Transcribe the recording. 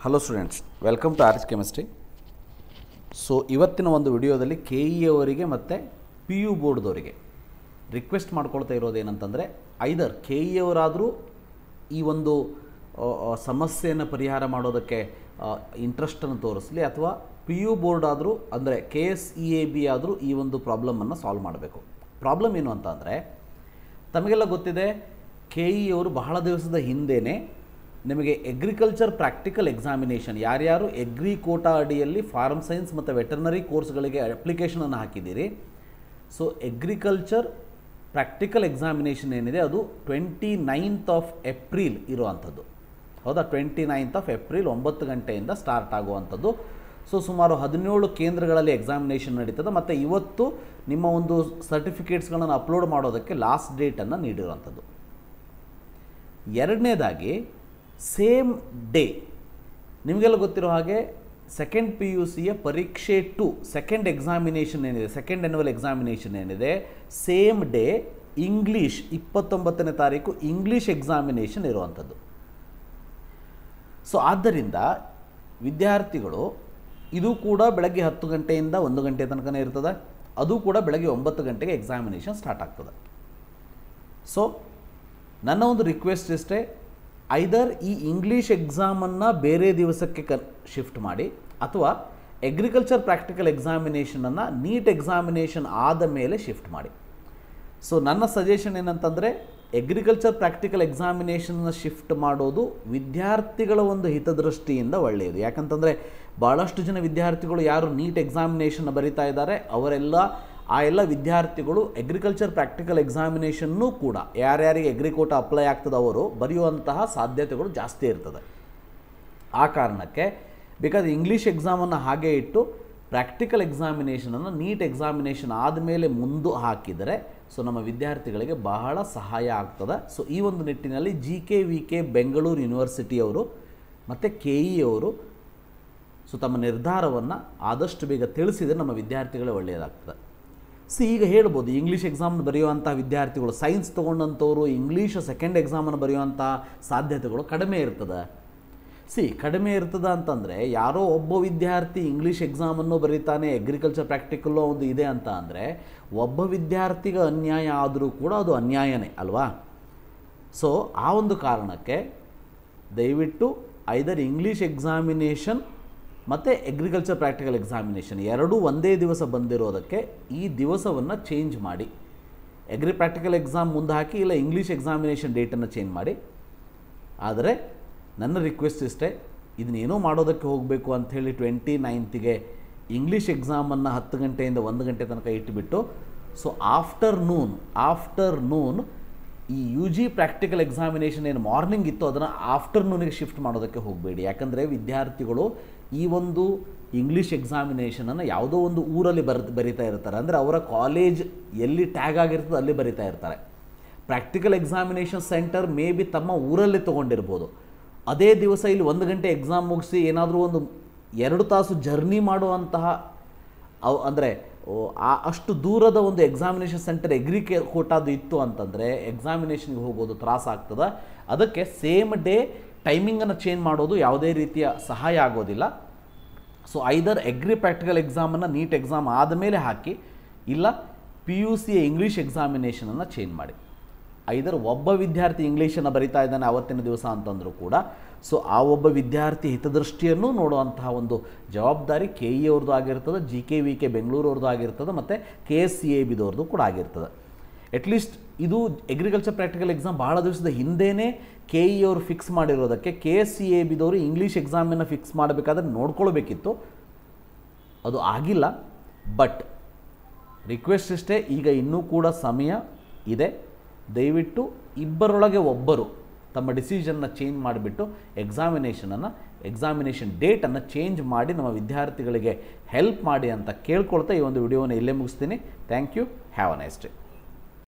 Hello students, welcome to arts chemistry. So ಇವತ್ತಿನ ಒಂದು ವಿಡಿಯೋದಲ್ಲಿ ಕೆ ಇ ಅವರಿಗೆ ಮತ್ತು ಪಿ ಯು ಬೋರ್ಡ್ದವರಿಗೆ ರಿಕ್ವೆಸ್ಟ್ ಮಾಡ್ಕೊಳ್ತಾ ಇರೋದೇನಂತಂದರೆ, ಐದರ್ ಕೆ ಇ ಅವರಾದರೂ ಈ ಒಂದು ಸಮಸ್ಯೆಯನ್ನು ಪರಿಹಾರ ಮಾಡೋದಕ್ಕೆ ಇಂಟ್ರೆಸ್ಟನ್ನು ತೋರಿಸಲಿ, ಅಥವಾ ಪಿ ಯು ಬೋರ್ಡ್ ಆದರೂ ಅಂದರೆ KSEAB ಆದರೂ ಈ ಒಂದು ಪ್ರಾಬ್ಲಮನ್ನು ಸಾಲ್ವ್ ಮಾಡಬೇಕು. ಪ್ರಾಬ್ಲಮ್ ಏನು ಅಂತ ಅಂದರೆ, ತಮಗೆಲ್ಲ ಗೊತ್ತಿದೆ, ಕೆ ಇ ಅವರು ಬಹಳ ದಿವಸದ ಹಿಂದೆಯೇ ನಿಮಗೆ ಅಗ್ರಿಕಲ್ಚರ್ ಪ್ರಾಕ್ಟಿಕಲ್ ಎಕ್ಸಾಮಿನೇಷನ್, ಯಾರ್ಯಾರು ಎಗ್ರಿ ಕೋಟಾ ಅಡಿಯಲ್ಲಿ ಫಾರ್ಮ್ ಸೈನ್ಸ್ ಮತ್ತು ವೆಟರ್ನರಿ ಕೋರ್ಸ್ಗಳಿಗೆ ಅಪ್ಲಿಕೇಶನನ್ನು ಹಾಕಿದ್ದೀರಿ, ಸೊ ಅಗ್ರಿಕಲ್ಚರ್ ಪ್ರಾಕ್ಟಿಕಲ್ ಎಕ್ಸಾಮಿನೇಷನ್ ಏನಿದೆ ಅದು 29th of April ಇರುವಂಥದ್ದು. ಹೌದಾ? 29th of April 9 ಗಂಟೆಯಿಂದ ಸ್ಟಾರ್ಟ್ ಆಗುವಂಥದ್ದು. ಸೊ ಸುಮಾರು 17 ಕೇಂದ್ರಗಳಲ್ಲಿ ಎಕ್ಸಾಮಿನೇಷನ್ ನಡೀತದೆ. ಮತ್ತು ಇವತ್ತು ನಿಮ್ಮ ಒಂದು ಸರ್ಟಿಫಿಕೇಟ್ಸ್ಗಳನ್ನು ಅಪ್ಲೋಡ್ ಮಾಡೋದಕ್ಕೆ ಲಾಸ್ಟ್ ಡೇಟನ್ನು ನೀಡಿರುವಂಥದ್ದು. ಎರಡನೇದಾಗಿ ಸೇಮ್ ಡೇ, ನಿಮಗೆಲ್ಲ ಗೊತ್ತಿರೋ ಹಾಗೆ ಸೆಕೆಂಡ್ PUCಯ ಪರೀಕ್ಷೆ 2 ಸೆಕೆಂಡ್ ಎಕ್ಸಾಮಿನೇಷನ್ ಏನಿದೆ, ಸೆಕೆಂಡ್ ಆ್ಯನ್ಯುವಲ್ ಎಕ್ಸಾಮಿನೇಷನ್ ಏನಿದೆ, ಸೇಮ್ ಡೇ ಇಂಗ್ಲೀಷ್ 29ನೇ ತಾರೀಕು ಇಂಗ್ಲೀಷ್ ಎಕ್ಸಾಮಿನೇಷನ್ ಇರುವಂಥದ್ದು. ಸೊ ಆದ್ದರಿಂದ ವಿದ್ಯಾರ್ಥಿಗಳು, ಇದು ಕೂಡ ಬೆಳಗ್ಗೆ 10 ಗಂಟೆಯಿಂದ 1 ಗಂಟೆ ತನಕನೇ ಇರ್ತದೆ, ಅದು ಕೂಡ ಬೆಳಗ್ಗೆ 9 ಗಂಟೆಗೆ ಎಕ್ಸಾಮಿನೇಷನ್ ಸ್ಟಾರ್ಟ್ ಆಗ್ತದೆ. ಸೊ ನನ್ನ ಒಂದು ರಿಕ್ವೆಸ್ಟ್ ಇಷ್ಟೇ, ಐದರ್ ಈ ಇಂಗ್ಲೀಷ್ ಎಕ್ಸಾಮನ್ನು ಬೇರೆ ದಿವಸಕ್ಕೆ ಶಿಫ್ಟ್ ಮಾಡಿ, ಅಥವಾ ಅಗ್ರಿಕಲ್ಚರ್ ಪ್ರಾಕ್ಟಿಕಲ್ ಎಕ್ಸಾಮಿನೇಷನನ್ನು ನೀಟ್ ಎಕ್ಸಾಮಿನೇಷನ್ ಆದ ಮೇಲೆ ಶಿಫ್ಟ್ ಮಾಡಿ. ಸೊ ನನ್ನ ಸಜೆಷನ್ ಏನಂತಂದರೆ, ಅಗ್ರಿಕಲ್ಚರ್ ಪ್ರಾಕ್ಟಿಕಲ್ ಎಕ್ಸಾಮಿನೇಷನ್ನ ಶಿಫ್ಟ್ ಮಾಡೋದು ವಿದ್ಯಾರ್ಥಿಗಳ ಒಂದು ಹಿತದೃಷ್ಟಿಯಿಂದ ಒಳ್ಳೆಯದು. ಯಾಕಂತಂದರೆ ಭಾಳಷ್ಟು ಜನ ವಿದ್ಯಾರ್ಥಿಗಳು ಯಾರು ನೀಟ್ ಎಕ್ಸಾಮಿನೇಷನ್ ಬರಿತಾ ಇದ್ದಾರೆ, ಆ ಎಲ್ಲ ವಿದ್ಯಾರ್ಥಿಗಳು ಅಗ್ರಿಕಲ್ಚರ್ ಪ್ರಾಕ್ಟಿಕಲ್ ಎಕ್ಸಾಮಿನೇಷನ್ನೂ ಕೂಡ ಯಾರ್ಯಾರಿಗೆ ಅಗ್ರಿಕೋಟಾ ಅಪ್ಲೈ ಆಗ್ತದೆ ಅವರು ಬರೆಯುವಂತಹ ಸಾಧ್ಯತೆಗಳು ಜಾಸ್ತಿ ಇರ್ತದೆ. ಆ ಕಾರಣಕ್ಕೆ ಬೇಕಾದ್ರೆ ಇಂಗ್ಲೀಷ್ ಎಕ್ಸಾಮನ್ನು ಹಾಗೆ ಇಟ್ಟು ಪ್ರಾಕ್ಟಿಕಲ್ ಎಕ್ಸಾಮಿನೇಷನನ್ನು ನೀಟ್ ಎಕ್ಸಾಮಿನೇಷನ್ ಆದಮೇಲೆ ಮುಂದೆ ಹಾಕಿದರೆ ಸೊ ನಮ್ಮ ವಿದ್ಯಾರ್ಥಿಗಳಿಗೆ ಬಹಳ ಸಹಾಯ ಆಗ್ತದೆ. ಸೊ ಈ ಒಂದು ನಿಟ್ಟಿನಲ್ಲಿ GKVK ಬೆಂಗಳೂರು ಯೂನಿವರ್ಸಿಟಿಯವರು ಮತ್ತು KE ಅವರು ಸೊ ತಮ್ಮ ನಿರ್ಧಾರವನ್ನು ಆದಷ್ಟು ಬೇಗ ತಿಳಿಸಿದರೆ ನಮ್ಮ ವಿದ್ಯಾರ್ಥಿಗಳೇ ಒಳ್ಳೆಯದಾಗ್ತದೆ. ಈಗ ಹೇಳ್ಬೋದು, ಇಂಗ್ಲೀಷ್ ಎಕ್ಸಾಮ್ ಬರೆಯುವಂಥ ವಿದ್ಯಾರ್ಥಿಗಳು, ಸೈನ್ಸ್ ತೊಗೊಂಡಂಥವರು ಇಂಗ್ಲೀಷ್ ಸೆಕೆಂಡ್ ಎಕ್ಸಾಮನ್ನು ಬರೆಯುವಂಥ ಸಾಧ್ಯತೆಗಳು ಕಡಿಮೆ ಇರ್ತದೆ. ಕಡಿಮೆ ಇರ್ತದೆ ಅಂತಂದರೆ, ಯಾರೋ ಒಬ್ಬ ವಿದ್ಯಾರ್ಥಿ ಇಂಗ್ಲೀಷ್ ಎಕ್ಸಾಮನ್ನು ಬರೀತಾನೆ, ಅಗ್ರಿಕಲ್ಚರ್ ಪ್ರಾಕ್ಟಿಕಲ್ಲೋ ಒಂದು ಇದೆ ಅಂತ ಅಂದರೆ ಒಬ್ಬ ವಿದ್ಯಾರ್ಥಿಗೆ ಅನ್ಯಾಯ ಆದರೂ ಕೂಡ ಅದು ಅನ್ಯಾಯನೇ ಅಲ್ವಾ? ಸೊ ಆ ಒಂದು ಕಾರಣಕ್ಕೆ ದಯವಿಟ್ಟು ಐದರ್ ಇಂಗ್ಲೀಷ್ ಎಕ್ಸಾಮಿನೇಷನ್ ಮತ್ತು ಅಗ್ರಿಕಲ್ಚರ್ ಪ್ರಾಕ್ಟಿಕಲ್ ಎಕ್ಸಾಮಿನೇಷನ್ ಎರಡೂ ಒಂದೇ ದಿವಸ ಬಂದಿರೋದಕ್ಕೆ ಈ ದಿವಸವನ್ನು ಚೇಂಜ್ ಮಾಡಿ, ಅಗ್ರಿ ಪ್ರಾಕ್ಟಿಕಲ್ ಎಕ್ಸಾಮ್ ಮುಂದೆ ಹಾಕಿ, ಇಲ್ಲ ಇಂಗ್ಲೀಷ್ ಎಕ್ಸಾಮಿನೇಷನ್ ಡೇಟನ್ನು ಚೇಂಜ್ ಮಾಡಿ. ಆದರೆ ನನ್ನ ರಿಕ್ವೆಸ್ಟ್ ಇಷ್ಟೇ, ಇದನ್ನೇನೋ ಮಾಡೋದಕ್ಕೆ ಹೋಗಬೇಕು ಅಂಥೇಳಿ 29th ಇಂಗ್ಲೀಷ್ ಎಕ್ಸಾಮನ್ನು 10 ಗಂಟೆಯಿಂದ 1 ಗಂಟೆ ತನಕ ಇಟ್ಟುಬಿಟ್ಟು, ಸೊ ಆಫ್ಟರ್ನೂನ್ ಈ UG ಪ್ರಾಕ್ಟಿಕಲ್ ಎಕ್ಸಾಮಿನೇಷನ್ ಏನು ಮಾರ್ನಿಂಗ್ ಇತ್ತು ಅದನ್ನು ಆಫ್ಟರ್ನೂನಿಗೆ ಶಿಫ್ಟ್ ಮಾಡೋದಕ್ಕೆ ಹೋಗಬೇಡಿ. ಯಾಕಂದರೆ ವಿದ್ಯಾರ್ಥಿಗಳು ಈ ಒಂದು ಇಂಗ್ಲೀಷ್ ಎಕ್ಸಾಮಿನೇಷನನ್ನು ಯಾವುದೋ ಒಂದು ಊರಲ್ಲಿ ಬರಿತಾ ಇರ್ತಾರೆ, ಅಂದರೆ ಅವರ ಕಾಲೇಜ್ ಎಲ್ಲಿ ಟ್ಯಾಗ್ ಆಗಿರ್ತದೆ ಅಲ್ಲಿ ಬರಿತಾ ಇರ್ತಾರೆ. Practical examination centre may be ತಮ್ಮ ಊರಲ್ಲಿ ತೊಗೊಂಡಿರ್ಬೋದು. ಅದೇ ದಿವಸ ಇಲ್ಲಿ 1 ಗಂಟೆ ಎಕ್ಸಾಮ್ ಮುಗಿಸಿ ಏನಾದರೂ ಒಂದು 2 ತಾಸು ಜರ್ನಿ ಮಾಡುವಂತಹ ಅಂದರೆ ಅಷ್ಟು ದೂರದ ಒಂದು ಎಕ್ಸಾಮಿನೇಷನ್ ಸೆಂಟರ್ ಕೋಟಾದು ಇತ್ತು ಅಂತಂದರೆ ಎಕ್ಸಾಮಿನೇಷನ್ಗೆ ಹೋಗೋದು ತ್ರಾಸಾಗ್ತದೆ. ಅದಕ್ಕೆ ಸೇಮ್ ಡೇ ಟೈಮಿಂಗನ್ನು ಚೇಂಜ್ ಮಾಡೋದು ಯಾವುದೇ ರೀತಿಯ ಸಹಾಯ ಆಗೋದಿಲ್ಲ. ಸೊ ಐದರ್ ಅಗ್ರಿ ಪ್ರಾಕ್ಟಿಕಲ್ ಎಕ್ಸಾಮನ್ನು ನೀಟ್ ಎಕ್ಸಾಮ್ ಆದಮೇಲೆ ಹಾಕಿ, ಇಲ್ಲ PUCಯ ಇಂಗ್ಲೀಷ್ ಎಕ್ಸಾಮಿನೇಷನನ್ನು ಚೇಂಜ್ ಮಾಡಿ. ಐದರ್ ಒಬ್ಬ ವಿದ್ಯಾರ್ಥಿ ಇಂಗ್ಲೀಷನ್ನು ಬರಿತಾ ಇದ್ದಾನೆ ಅವತ್ತಿನ ದಿವಸ ಅಂತಂದರೂ ಕೂಡ ಸೊ ಆ ಒಬ್ಬ ವಿದ್ಯಾರ್ಥಿ ಹಿತದೃಷ್ಟಿಯನ್ನು ನೋಡುವಂತಹ ಒಂದು ಜವಾಬ್ದಾರಿ KE ಅವ್ರದ್ದು ಆಗಿರ್ತದೆ, GKVK ಬೆಂಗಳೂರು ಅವ್ರದ್ದು ಆಗಿರ್ತದೆ, ಮತ್ತು KSEABದವ್ರದ್ದು ಕೂಡ ಆಗಿರ್ತದೆ. ಅಟ್ಲೀಸ್ಟ್ ಇದು ಅಗ್ರಿಕಲ್ಚರ್ ಪ್ರಾಕ್ಟಿಕಲ್ ಎಕ್ಸಾಮ್ ಭಾಳ ದಿವಸದ ಹಿಂದೆಯೇ KE ಅವರು ಫಿಕ್ಸ್ ಮಾಡಿರೋದಕ್ಕೆ KSEABದವರು ಇಂಗ್ಲೀಷ್ ಎಕ್ಸಾಮನ್ನು ಫಿಕ್ಸ್ ಮಾಡಬೇಕಾದ್ರೆ ನೋಡ್ಕೊಳ್ಬೇಕಿತ್ತು, ಅದು ಆಗಿಲ್ಲ. ಬಟ್ ರಿಕ್ವೆಸ್ಟ್ ಇಷ್ಟೇ, ಈಗ ಇನ್ನೂ ಕೂಡ ಸಮಯ ಇದೆ, ದಯವಿಟ್ಟು ಇಬ್ಬರೊಳಗೆ ಒಬ್ಬರು ತಮ್ಮ ಡಿಸಿಷನ್ನ ಚೇಂಜ್ ಮಾಡಿಬಿಟ್ಟು ಎಕ್ಸಾಮಿನೇಷನ್ ಡೇಟನ್ನು ಚೇಂಜ್ ಮಾಡಿ ನಮ್ಮ ವಿದ್ಯಾರ್ಥಿಗಳಿಗೆ ಹೆಲ್ಪ್ ಮಾಡಿ ಅಂತ ಕೇಳ್ಕೊಳ್ತಾ ಈ ಒಂದು ವಿಡಿಯೋನ ಇಲ್ಲೇ ಮುಗಿಸ್ತೀನಿ. Thank you. Have a nice day.